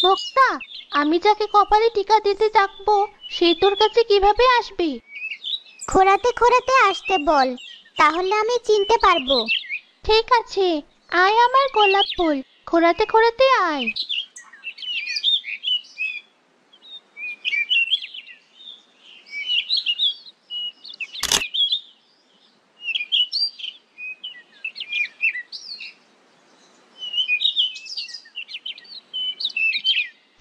মুক্তা, আমি যাকে কপালে টিকা দিতে থাকবো সে তোর কাছে কিভাবে আসবে? খোঁড়াতে খোঁড়াতে আসতে বল, তাহলে আমি চিনতে পারবো। ঠিক আছে, আয় আমার গোলাপ ফুল, খোঁড়াতে খোঁড়াতে আয়।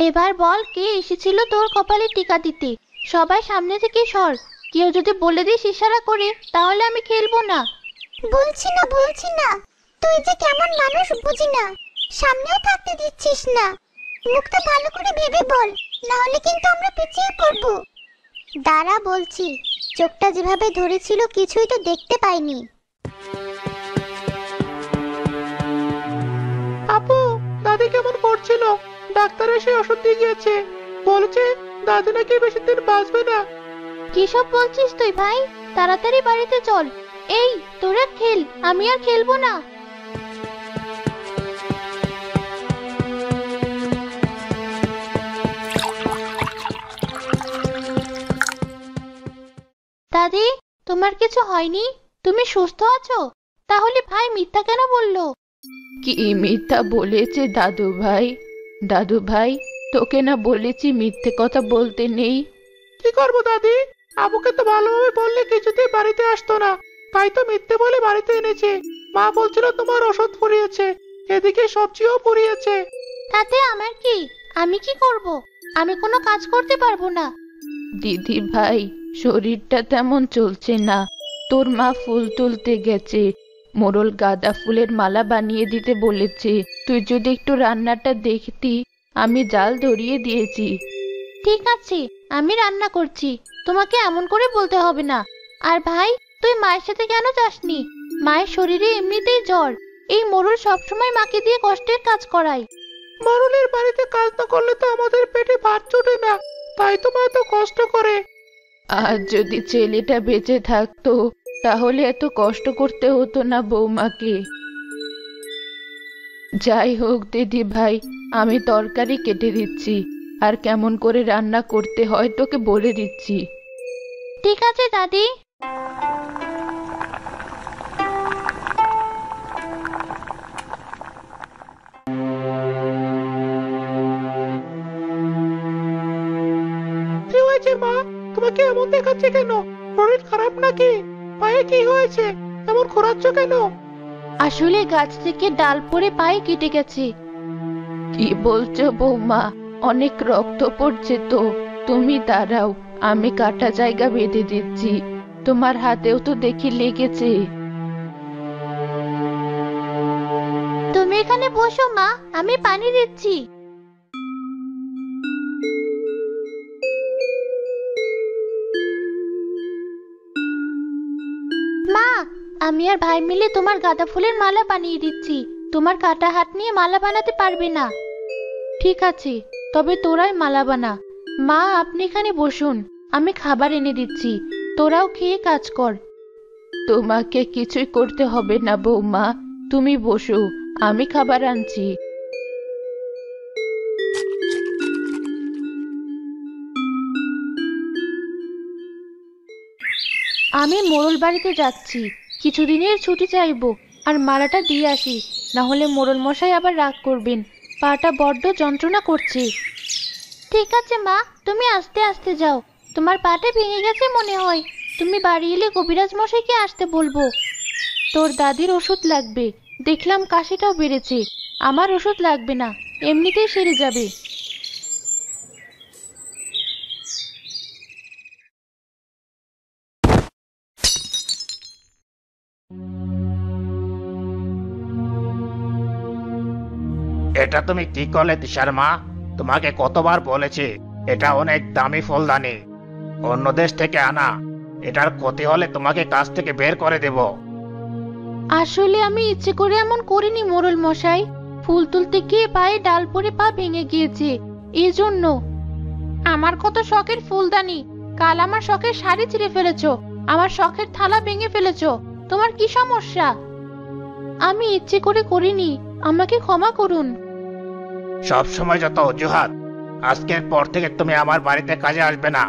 এবার বল, কে এসেছিল তোর কপালে টিকা দিতে? সবাই সামনে থেকে সর। কেউ যদি বলে দিস ইশারা করে, তাহলে আমি খেলবো না। বলছি না, তুই যে কেমন মানুষ বুঝি না, সামনেও থাকতে দিচ্ছিস না। মুখটা ভালো করে ভেবে বল, না হলে কিন্তু আমরা পিছিয়ে পড়বো। দাঁড়া বলছি, চোখটা যেভাবে ধরেছিল কিছুই তো দেখতে পাইনি। আপু, দাদি কেমন করছিল? ডাক্তার এসে ওষুধ দিয়ে গিয়েছে, বলেছে দাদি নাকি বেশি দিন বাঁচবে না। কিসব বলছিস তুই ভাই? তাড়াতাড়ি বাড়িতে চল। এই, তোরা খেল, আমি আর খেলবো না। দাদি, তোমার কিছু হয়নি? তুমি সুস্থ আছো? তাহলে ভাই মিথ্যা কেন বললো? কি মিথ্যা বলেছে দাদু ভাই? দাদু ভাই, তোকে না বলেছি মিথ্যে কথা বলতে নেই? কি করবো দাদি, আবুকে তো ভালোভাবে বললে কিছুতেই বাড়িতে আসতো না, তাই তো মিথ্যে বলে বাড়িতে এনেছে। মা বলছিল তোমার ওষুধ ফুরিয়েছে, এদিকে সবজিও ফুরিয়েছে। তাতে আমার কি? আমি কি করব? আমি কোনো কাজ করতে পারবো না। দিদি ভাই, শরীরটা তেমন চলছে না। তোর মা ফুল তুলতে গেছে, মোড়ল গাঁদা ফুলের মালা বানিয়ে দিতে বলেছে। তুই যদি একটু রান্নাটা দেখতি, আমি জাল ধরিয়ে দিয়েছি। ঠিক আছে, আমি রান্না করছি, তোমাকে এমন করে বলতে হবে না। আর ভাই, তুই মায়ের সাথে কেন যাসনি? মায়ের শরীরে এমনিতেই জ্বর। এই মোড়ল সবসময় মাকে দিয়ে কষ্টের কাজ করায়। মরলের বাড়িতে কাজ না করলে তো আমাদের পেটে ভাত জোটে না, তাই তো মা এত কষ্ট করে। আর যদি ছেলেটা বেঁচে থাকতো, তাহলে এত কষ্ট করতে হতো না বৌমাকে। যাই হোক দিদি ভাই, আমি তরকারি কেটে দিচ্ছি, আর কেমন করে রান্না করতে হয় তোকে বলে দিচ্ছি। ঠিক আছে দাদি। কি হয়েছে মা, তোমাকে এমন দেখাচ্ছে কেন? শরীর খারাপ নাকি? পায়ে কি হয়েছে, এমন খোঁড়াচ্ছ কেন? আসলে গাছ থেকে ডাল পড়ে পায়ে কেটে গেছে। কি বলছো বৌমা? অনেক রক্ত পড়ছে তো। তুমি দাঁড়াও, আমি কাটা জায়গা বেঁধে দিচ্ছি। তোমার হাতেও তো দেখি লেগেছে। তুমি এখানে বসো মা, আমি পানি দিচ্ছি। মা, আমি আর ভাই মিলে তোমার গাঁদা ফুলের মালা বানিয়ে দিচ্ছি। তোমার কাটা হাত নিয়ে মালা বানাতে পারবে না। ঠিক আছে, তবে তোরাই মালা বানা। মা, আপনি এখানে বসুন, আমি খাবার এনে দিচ্ছি, তোরাও খেয়ে কাজ কর। তোমাকে কিছুই করতে হবে না বৌমা, তুমি বসো, আমি খাবার আনছি। আমি মোড়ল বাড়িতে যাচ্ছি, কিছুদিনের ছুটি চাইবো, আর মালাটা দিয়ে আসি, না হলে মোড়ল মশাই আবার রাগ করবেন। পাটা বড্ড যন্ত্রণা করছে। ঠিক আছে মা, তুমি আস্তে আস্তে যাও, তোমার পাটা ভেঙে গেছে মনে হয়। তুমি বাড়ি এলে কবিরাজ মশাইকে আসতে বলবো। তোর দাদির ওষুধ লাগবে, দেখলাম কাশিটাও বেড়েছে। আমার ওষুধ লাগবে না, এমনিতেই সেরে যাবে। এটা তুমি কি করলে দিশার মা? তোমাকে কতবার বলেছি এটা অনেক দামি ফুলদানি, অন্য দেশ থেকে আনা। এটার ক্ষতি হলে তোমাকে কাজ থেকে বের করে দেব। আসলে আমি ইচ্ছে করে এমন করিনি মোড়ল মশাই, ফুল তুলতে গিয়ে পায়ে ডাল পড়ে পা ভেঙে গিয়েছে, এই জন্য। আমার কত শখের ফুলদানি, কাল আমার শখের শাড়ি ছিঁড়ে ফেলেছো, আমার শখের থালা ভেঙে ফেলেছো। তোমার কি সমস্যা? আমি ইচ্ছে করে করিনি, আমাকে ক্ষমা করুন। সব সময় যত অজুহাত। আজকের পর থেকে তুমি আমার বাড়িতে কাজে আসবে না।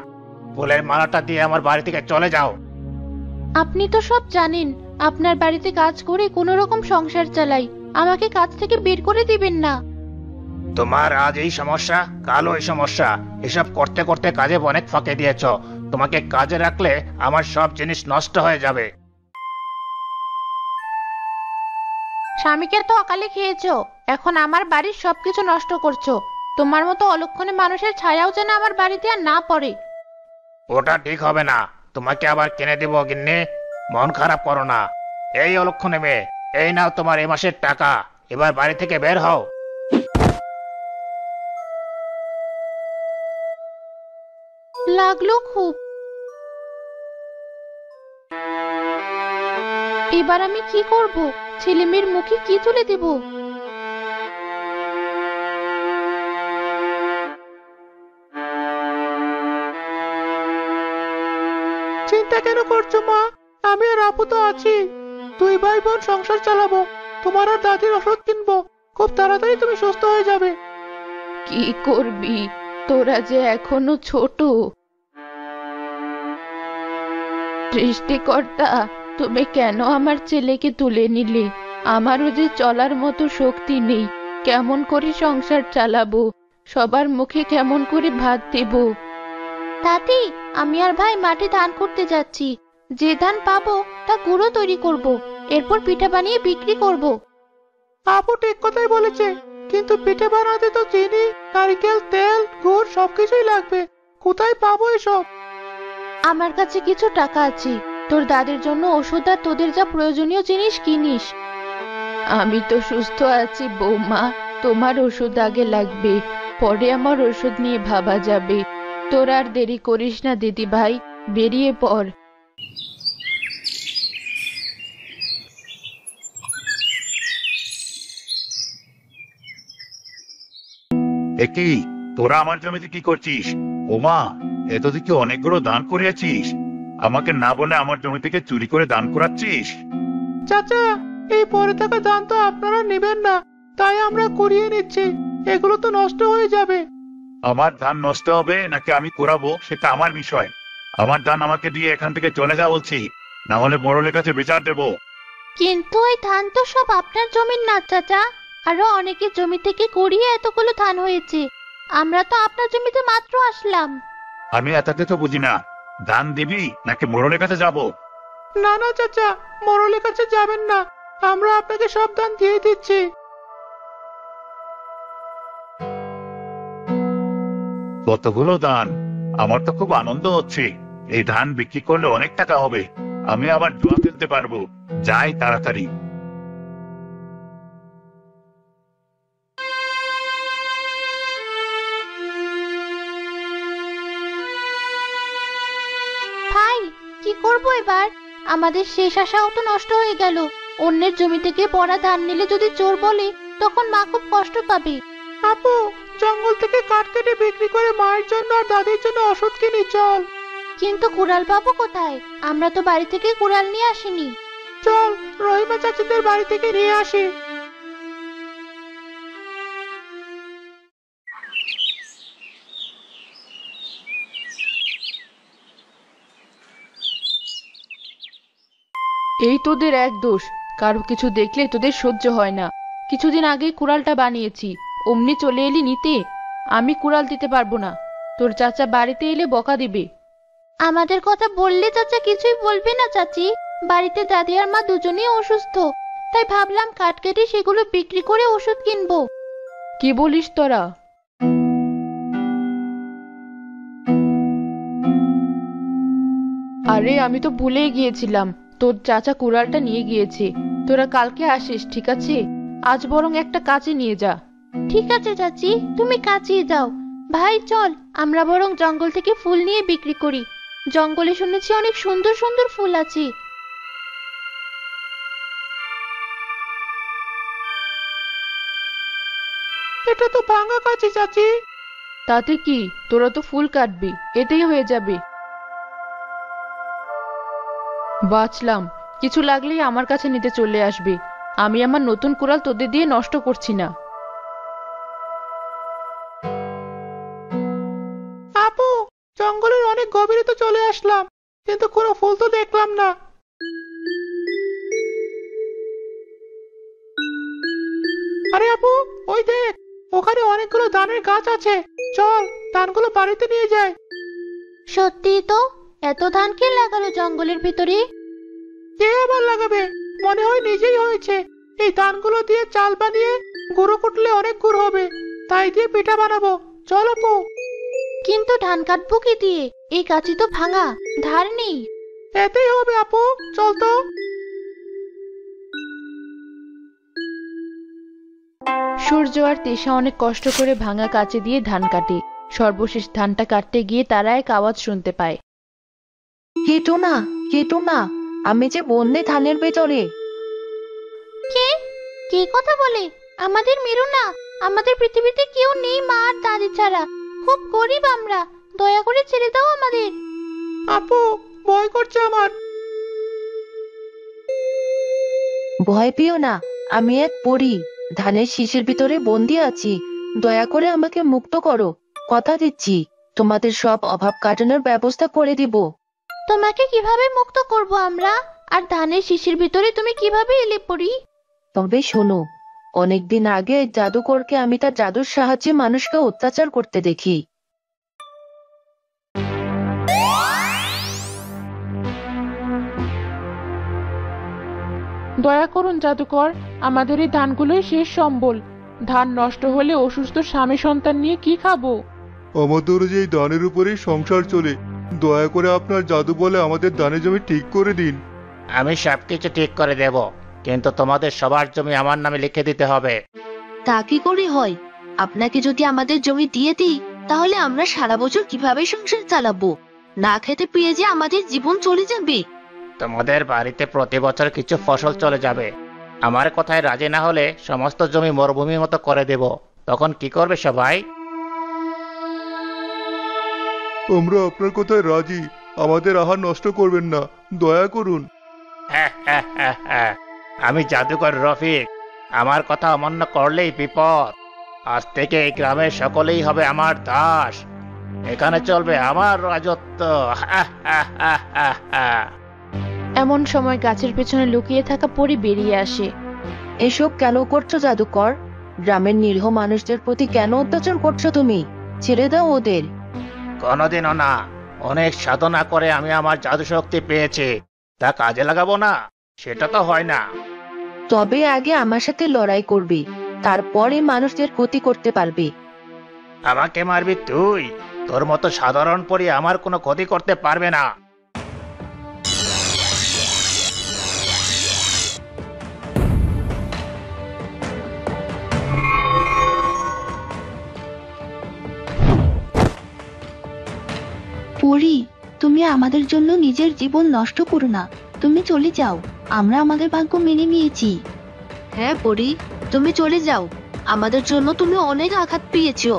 ফুলের মালাটা দিয়ে আমার বাড়ি থেকে চলে যাও। আপনি তো সব জানেন, আপনার বাড়িতে কাজ করে কোনো রকম সংসার চালাই। আমাকে কাজ থেকে বের করে দিবেন না। তোমার আজ এই সমস্যা, কাল ওই সমস্যা, এসব করতে করতে কাজে অনেক ফাঁকে দিয়েছ। তোমাকে কাজে রাখলে আমার সব জিনিস নষ্ট হয়ে যাবে। স্বামীকে তো অকালে খেয়েছো, এখন আমার বাড়ির সবকিছু নষ্ট করছো। তোমার মতো অলক্ষণে মানুষের ছায়াও যেন আমার বাড়িতে আর না পড়ে। ওটা ঠিক হবে না। তোমাকে আবার কিনে দিব গিন্নি, মন খারাপ করো না। এই অলক্ষণে মেয়ে, এই নাও তোমার এই মাসের টাকা। এবার বাড়ি থেকে বের হও। লাগলো খুব। এবার আমি কি করব? ছেলে মেয়ের মুখে কি তুলে দেব? চিন্তা কেন করছো মা? আমি আর আপু তো আছি। 2 ভাই বোন সংসার চালাবো। তোমার আর দাদির ওষুধ কিনবো। খুব তাড়াতাড়ি তুমি সুস্থ হয়ে যাবে। কি করবি? তোরা যে এখনো ছোট। সৃষ্টিকর্তা, তুমি কেন আমার ছেলেকে তুলে নিলে? আমারও যে চলার মতো শক্তি নেই। কেমন করে সংসার চালাবো? সবার মুখে কেমন করে ভাত দেব? দাদি, আমি আর ভাই মাঠে ধান করতে যাচ্ছি। যে ধান পাবো তা গুঁড়ো তৈরি করব, এরপর পিঠা বানিয়ে বিক্রি করব। আপু ঠিক কথাই বলেছে, কিন্তু পিঠে বানাতে তো চিনি, নারকেল তেল, গুড় সবকিছুই লাগবে। কোথায় পাবো এসব? আমার কাছে কিছু টাকা আছে। তোর দাদির জন্য ওষুধ আর তোদের যা প্রয়োজনীয় জিনিস কিনিস। আমি তো সুস্থ আছি বৌমা, তোমার ওষুধ আগে লাগবে, পরে আমার ওষুধ নিয়ে ভাবা যাবে। তোর আর দেরি করিস না দিদি ভাই, বেরিয়ে পড়। একই, তোরা আমার জমিতে কি করছিস? ওমা, এত দিকে অনেকগুলো দান করিয়াছিস, আমাকে না বলে আমার জমি থেকে চুরি করে দান করাচ্ছিস? চাচা, এই পরে থাকা ধান তো আপনারা নেবেন না, তাই আমরা কুড়িয়ে নিচ্ছি। এগুলো তো নষ্ট হয়ে যাবে। আমার ধান নষ্ট হবে নাকি আমি কুড়াবো সেটা আমার বিষয়। আমার ধান আমাকে দিয়ে এখান থেকে চলে যা বলছি, না হলে মোড়লের কাছে বিচার দেবো। কিন্তু এই ধান তো সব আপনার জমির না চাচা। আরো অনেকের জমি থেকে কুড়িয়ে এতগুলো ধান হয়েছে। আমরা তো আপনার জমিতে মাত্র আসলাম। আমি এতটা তো বুঝি না, ধান দিবি নাকি মোড়লের কাছে যাব? না না চাচা, মোড়লের কাছে যাবেন না, আমরা আপনাকে সব ধান দিয়ে দিচ্ছি। কতগুলো ধান! আমার তো খুব আনন্দ হচ্ছে। এই ধান বিক্রি করলে অনেক টাকা হবে, আমি আবার জুয়া খেলতে পারবো। যাই তাড়াতাড়ি। ভাই, কি করব এবার? আমাদের শেষ আশাও তো নষ্ট হয়ে গেল। অন্যের জমি থেকে পড়া ধান নিলে যদি চোর বলে, তখন মা খুব কষ্ট পাবে। আপু, জঙ্গল থেকে কাঠ কেটে বিক্রি করে মায়ের জন্য আর দাদির জন্য ওষুধ কিনি, চল। কিন্তু কুড়াল পাবো কোথায়? আমরা তো বাড়ি থেকে কুড়াল নিয়ে আসিনি। চল, রহিমা চাচিদের বাড়ি থেকে নিয়ে আসি। এই তোদের এক দোষ, কারো কিছু দেখলে তোদের সহ্য হয় না। কিছুদিন আগেই কুড়ালটা বানিয়েছি, অমনি চলে এলি নিতে। আমি কুড়াল দিতে পারবো না, তোর চাচা বাড়িতে এলে বকা দিবে। আমাদের কথা বললে চাচা কিছুই বলবে না চাচি। বাড়িতে দাদি আর মা দুজনেই অসুস্থ, তাই ভাবলাম কাঠ কেটে সেগুলো বিক্রি করে ওষুধ কিনবো। কি বলিস তোরা? আরে আমি তো ভুলেই গিয়েছিলাম, তোর চাচা কুড়ালটা নিয়ে গিয়েছে। তোরা কালকে আসিস, ঠিক আছে? আজ বরং একটা কাঁচি নিয়ে যা। ঠিক আছে চাচি, তুমি কাচিয়ে যাও। ভাই চল, আমরা বরং জঙ্গল থেকে ফুল নিয়ে বিক্রি করি। জঙ্গলে শুনেছি অনেক সুন্দর সুন্দর ফুল আছে। এটা তো ভাঙা কাঁচি চাচি। তাতে কি, তোরা তো ফুল কাটবি, এতেই হয়ে যাবে। বাঁচলাম, কিছু লাগলেই আমার কাছে নিতে চলে আসবে। আমি আমার নতুন কুড়াল তোদের দিয়ে নষ্ট করছি না। আসলাম, কিন্তু কোনো ফুল তো দেখলাম না। আরে আপু, ওই দেখ, ওখানে অনেকগুলো ধানের গাছ আছে। চল, ধানগুলো বাড়িতে নিয়ে যাই। সত্যি তো, এত ধান কে লাগালো জঙ্গলের ভিতরে? কে আবার লাগাবে? মনে হয় নিজেই হয়েছে। এই ধানগুলো দিয়ে চাল বানিয়ে গুঁড়ো কুটলে অনেক গুড় হবে, তাই দিয়ে পিঠা বানাবো। চল আপু। কিন্তু ধান কাটবো কি দিয়ে? এই কাঁচি তো ভাঙা, ধার নেই। এতেই হবে আপু, চল তো। সূর্য আর তেষা অনেক কষ্ট করে ভাঙা কাঁচি দিয়ে ধান কাটে। সর্বশেষ ধানটা কাটতে গিয়ে তারা এক আওয়াজ শুনতে পায়। কেটো না, কেটো না, আমি যে বন্যে ধানের ভেতরে। কে কে কথা বলে? আমাদের মেরো না, আমাদের পৃথিবীতে কেউ নেই মা আর দাদি ছাড়া। খুব গরিব আমরা, দয়া করে ছেড়ে দাও আমাদের। আপু, ভয় করছে আমার। ভয় পেও না, আমি এক পরী, ধানের শীষের ভিতরে বন্দি আছি। দয়া করে আমাকে মুক্ত করো, কথা দিচ্ছি তোমাদের সব অভাব কাটানোর ব্যবস্থা করে দিব। তোমাকে কিভাবে মুক্ত করব আমরা? আর ধানের শিশির ভিতরে তুমি কিভাবে এলে পড়ি? তবে শোনো, অনেকদিন আগে এক জাদুকরকে আমি তার জাদুর সাহায্যে মানুষকে অত্যাচার করতে দেখি। দয়া করুন জাদুকর, আমাদের এই ধানগুলোই শেষ সম্বল। ধান নষ্ট হলে অসুস্থ স্বামী সন্তান নিয়ে কি খাবো? আমাদের যে এই ধানের উপরেই সংসার চলে, দয়া করে আপনার জাদু বলে আমাদের ধানের জমি ঠিক করে দিন। আমি সবকিছু ঠিক করে দেব, কিন্তু তোমাদের সবার জমি আমার নামে লিখে দিতে হবে। তা কি করে হয়? আপনাকে যদি আমাদের জমি দিয়ে দিই, তাহলে আমরা সারা বছর কিভাবে সংসার চালাবো? না খেতে পেয়ে যে আমাদের জীবন চলে যাবে। তোমাদের বাড়িতে প্রতি বছর কিছু ফসল চলে যাবে। আমার কথায় রাজি না হলে সমস্ত জমি মরুভূমির মতো করে দেব। তখন কি করবে সবাই? আমরা আপনার কথায় রাজি, আমাদের আহার নষ্ট করবেন না, দয়া করুন। আমি জাদুকর রফিক, আমার কথা অমান্য করলেই বিপদ। আজ থেকে এই গ্রামের সকলেই হবে আমার দাস। এখানে চলবে আমার রাজত্ব। এমন সময় গাছের পেছনে লুকিয়ে থাকা পরী বেরিয়ে আসে। এসব কেন করছো জাদুকর? গ্রামের নিরীহ মানুষদের প্রতি কেন অত্যাচার করছো তুমি? ছেড়ে দাও ওদের। কোনোদিনও না। অনেক সাধনা করে আমি আমার জাদু শক্তি পেয়েছি, তা কাজে লাগাবো না? সেটা তো হয় না। তবে আগে আমার সাথে লড়াই করবে, তারপরে মানুষদের ক্ষতি করতে পারবে। আমাকে মারবি তুই? তোর মতো সাধারণ পরি আমার কোনো ক্ষতি করতে পারবে না। পরি, তুমি আমাদের জন্য নিজের জীবন নষ্ট করো না, তুমি চলে যাও, আমরা আমাদের ভাগ্য মেনে নিয়েছি। হ্যাঁ পরি, তুমি চলে যাও, আমাদের জন্য তুমি অনেক আঘাত পেয়েছো।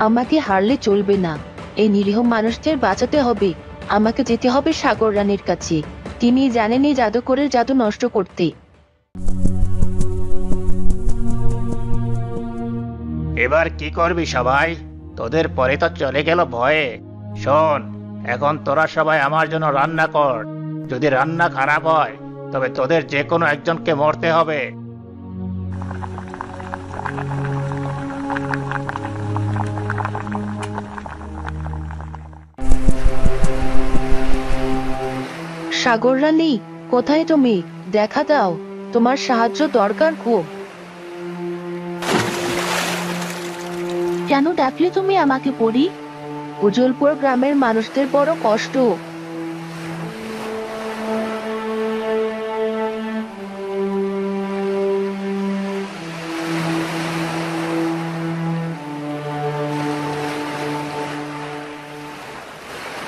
আমাকে হারলে চলবে না, এই নিরীহ মানুষদের বাঁচাতে হবে। আমাকে যেতে হবে সাগর রানীর কাছে, তিনি জানেন এই জাদুকরের জাদু নষ্ট করতে। এবার কি করবি সবাই? তোদের পরে তো চলে গেল ভয়ে। শোন, এখন তোরা সবাই আমার জন্য রান্না কর। যদি রান্না খারাপ হয়, তবে তোদের যে কোনো একজনকে মরতে হবে। সাগর রানী, কোথায় তুমি? দেখা দাও, তোমার সাহায্য দরকার খুব। কেন ডাকলে তুমি আমাকে পরি? উজ্জ্বলপুর গ্রামের মানুষদের বড় কষ্ট।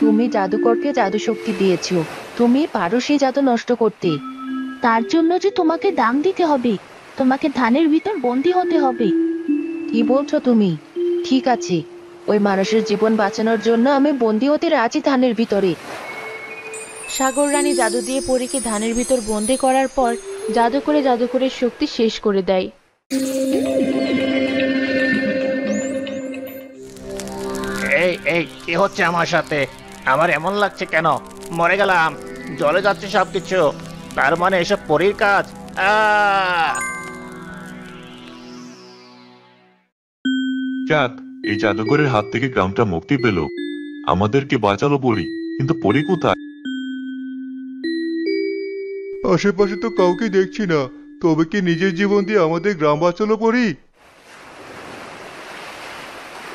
তুমি জাদুকরকে জাদু শক্তি দিয়েছো, তুমি পারো সেই জাদু নষ্ট করতে। তার জন্য যে তোমাকে দাম দিতে হবে, তোমাকে ধানের ভিতর বন্দী হতে হবে। কি বলছো তুমি? ঠিক আছে, ওই মানুষের জীবন বাঁচানোর জন্য আমি বন্দী হতে রাজি ধানের ভিতরে। সাগর রানী জাদু দিয়ে পরীকে ধানের ভিতর বন্দি করার পর জাদুকরের শক্তি শেষ করে দেয়। এই এই কি হচ্ছে আমার সাথে? আমার এমন লাগছে কেন? মরে গেলাম, জলে যাচ্ছে সবকিছু। তার মানে এসব পরীর কাজ। আহ! যাক, এই জাদুঘরের হাত থেকে গ্রামটা মুক্তি পেল। আমাদেরকে বাঁচালো পরি, কিন্তু পরি কোথায়? আশেপাশে তো কাউকে দেখছি না, তবে কি নিজের জীবন দিয়ে আমাদের গ্রাম বাঁচালো পরি?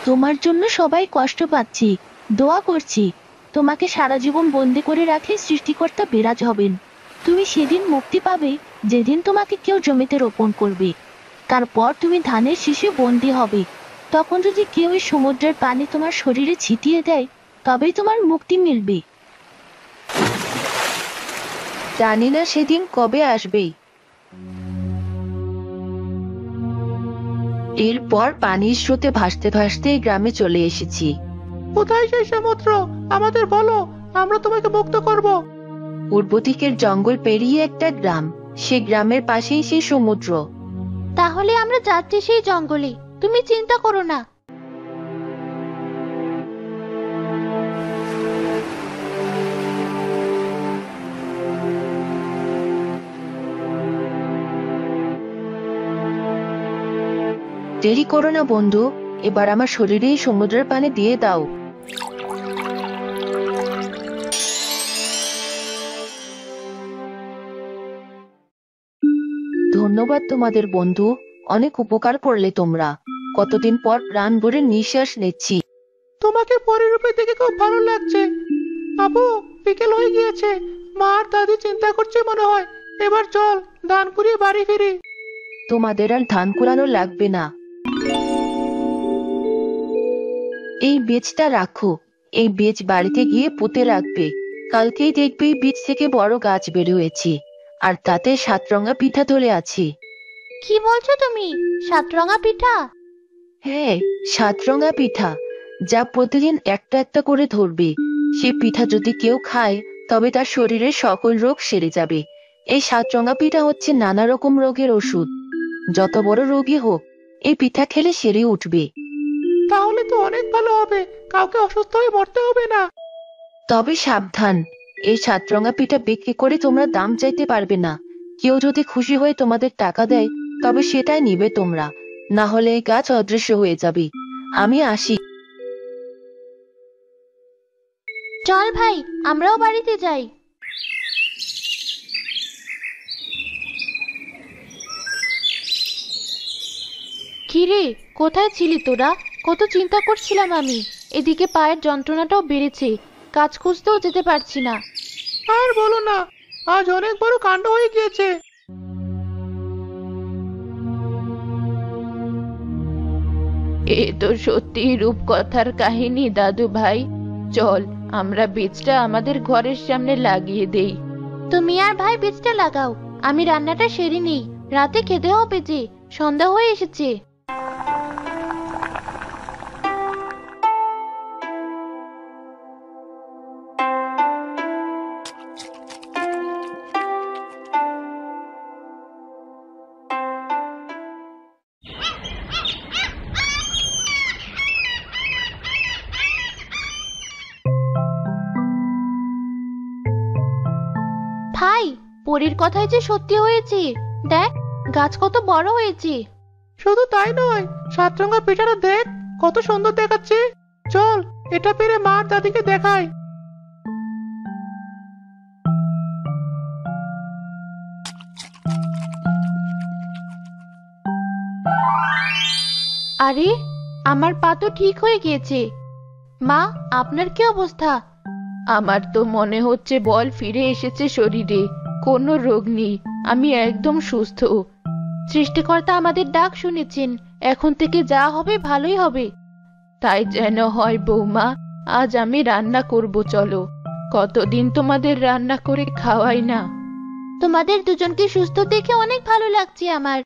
তোমার জন্য সবাই কষ্ট পাচ্ছি, দোয়া করছি তোমাকে সারা জীবন বন্দি করে রাখলে সৃষ্টিকর্তা বিরাজ হবেন। তুমি সেদিন মুক্তি পাবে যেদিন তোমাকে কেউ জমিতে রোপণ করবে। তারপর তুমি ধানের শীষে বন্দি হবে। তখন যদি কেউ এই সমুদ্রের পানি তোমার শরীরে ছিটিয়ে দেয়, তবেই তোমার মুক্তি মিলবে। জানি না সেদিন কবে আসবে। এরপর পানির স্রোতে ভাসতে ভাসতে গ্রামে চলে এসেছি। কোথায় সেই সমুদ্র? আমাদের বলো, আমরা তোমাকে মুক্ত করব। পূর্ব দিকের জঙ্গল পেরিয়ে একটা গ্রাম, সে গ্রামের পাশেই সেই সমুদ্র। তাহলে আমরা যাচ্ছি সেই জঙ্গলে, তুমি চিন্তা করো না। দেরি করো না বন্ধু, এবার আমার শরীরে এই সমুদ্রের পানি দিয়ে দাও। ধন্যবাদ তোমাদের বন্ধু, অনেক উপকার করলে তোমরা। কতদিন পর প্রাণ ভরে নিঃশ্বাস নিচ্ছি। তোমাকে পরিরূপে দেখে খুব ভালো লাগছে। আপু, বিকেল হয়ে গিয়েছে, মা আর দাদি চিন্তা করছে মনে হয়। এবার চল, দান করিয়ে বাড়ি ফিরি। তোমাদের আর ধান কুড়ানো লাগবে না। এই বীজটা রাখো, এই বীজ বাড়িতে গিয়ে পুঁতে রাখবে। কালকেই দেখবে এই বীজ থেকে বড় গাছ বের হয়েছে, আর তাতে 7 রঙা পিঠা ধরে আছে। কি বলছো তুমি? 7 রঙা পিঠা? হ্যাঁ, 7 রঙা পিঠা, যা প্রতিদিন একটা একটা করে ধরবে। সে পিঠা যদি কেউ খায়, তবে তার শরীরের সকল রোগ সেরে যাবে। এই 7 রঙা পিঠা হচ্ছে নানা রকম রোগের ওষুধ। যত বড় রোগী হোক, এই পিঠা খেলে সেরে উঠবে। তাহলে তো অনেক ভালো হবে, কাউকে অসুস্থ হয়ে মরতে হবে না। তবে সাবধান, এই 7 রঙা পিঠা বিক্রি করে তোমরা দাম চাইতে পারবে না। কেউ যদি খুশি হয়ে তোমাদের টাকা দেয়, তবে সেটাই নিবে তোমরা, না হলে এই গাছ অদৃশ্য হয়ে যাবে। আমি আসি। চল ভাই, আমরাও বাড়িতে যাই। কিরে, কোথায় ছিলি তোরা? কত চিন্তা করছিলাম আমি। এদিকে পায়ের যন্ত্রণাটাও বেড়েছে, কাজ খুঁজতেও যেতে পারছি না। আর বলো না, আজ অনেক বড় কাণ্ড হয়ে গিয়েছে। এ তো সত্যি রূপকথার কাহিনী দাদু ভাই। চল, আমরা বীজটা আমাদের ঘরের সামনে লাগিয়ে দেই। তুমি আর ভাই বীজটা লাগাও, আমি রান্নাটা সেরে নিই। রাতে খেতে হবে যে, সন্ধ্যা হয়ে এসেছে। ভাই, পরীর কথাই যে সত্যি হয়েছে। দেখ, গাছ কত বড় হয়েছে। শুধু তাই নয়, 7 রঙা পিঠাটা দেখ, কত সুন্দর দেখাচ্ছে। চল, এটা পেরে মা আর দাদিকে দেখাই। আরে, আমার পা তো ঠিক হয়ে গিয়েছে। মা, আপনার কি অবস্থা? আমার তো মনে হচ্ছে বল ফিরে এসেছে শরীরে, কোনো রোগ নেই, আমি একদম সুস্থ। সৃষ্টিকর্তা আমাদের ডাক শুনেছেন, এখন থেকে যা হবে ভালোই হবে। তাই যেন হয় বৌমা। আজ আমি রান্না করব, চলো। কতদিন তোমাদের রান্না করে খাওয়াই না। তোমাদের দুজনকে সুস্থ দেখে অনেক ভালো লাগছে আমার।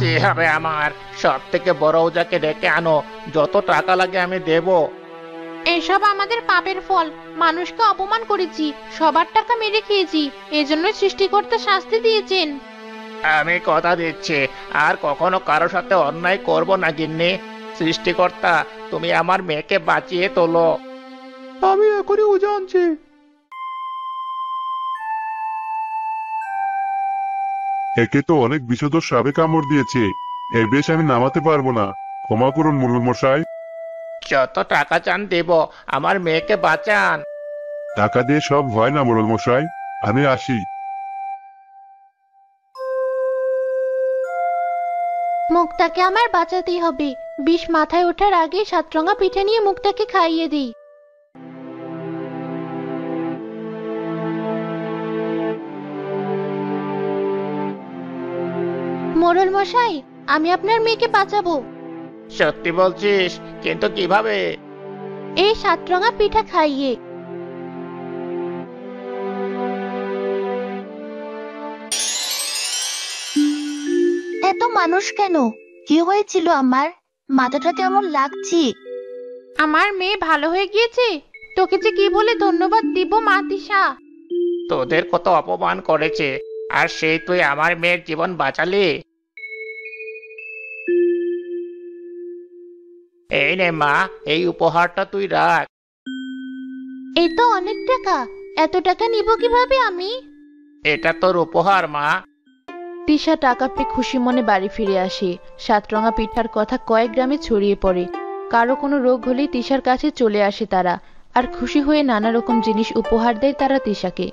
কি হবে আমার? সব থেকে বড় ওজাকে ডেকে আনো, যত টাকা লাগে আমি দেব। এসব আমাদের পাপের ফল। মানুষকে অপমান করেছি, সবার টাকা মেরে খেয়েছি, এজন্যই সৃষ্টিকর্তা শাস্তি দিয়েছেন। আমি কথা দিচ্ছি আর কখনো কারোর সাথে অন্যায় করব না গিন্নি। সৃষ্টিকর্তা, তুমি আমার মেয়েকে বাঁচিয়ে তোলো। আমি এখনই ওজা আনছি। একে তো অনেক বিষধর সাপে কামড় দিয়েছে, এর বেশ আমি নামাতে পারবো না, ক্ষমা করুন মোড়ল মশাই। যত টাকা চান দেব, আমার মেয়েকে বাঁচান। টাকা দিয়ে সব হয় না মোড়ল মশাই, আমি আসি। মুক্তাকে আমার বাঁচাতেই হবে। বিষ মাথায় ওঠার আগে 7 রঙা পিঠে নিয়ে মুক্তাকে খাইয়ে দিই। মোড়ল মশাই, আমি আপনার মেয়েকে বাঁচাবো। সত্যি বলছিস? কিন্তু কিভাবে? এই 7 রঙা পিঠা খাইয়ে। এত মানুষ কেন? কি হয়েছিল আমার? মাথাটা কেমন লাগছে? আমার মেয়ে ভালো হয়ে গিয়েছে। তোকে যে কি বলে ধন্যবাদ দিব মা তিশা। তোদের কত অপমান করেছে, আর সেই তুই আমার মেয়ের জীবন বাঁচালি। এই নে মা, এই উপহারটা তুই রাখ। এই তো অনেক টাকা। এত টাকা নিব কিভাবে আমি? এটা তোর উপহার মা। তিশা টাকা পেয়ে খুশি মনে বাড়ি ফিরে আসে। 7 রঙা পিঠার কথা কয়েক গ্রামে ছড়িয়ে পড়ে। কারো কোনো রোগ হলেই তিশার কাছে চলে আসে তারা, আর খুশি হয়ে নানা রকম জিনিস উপহার দেয় তারা তিশাকে।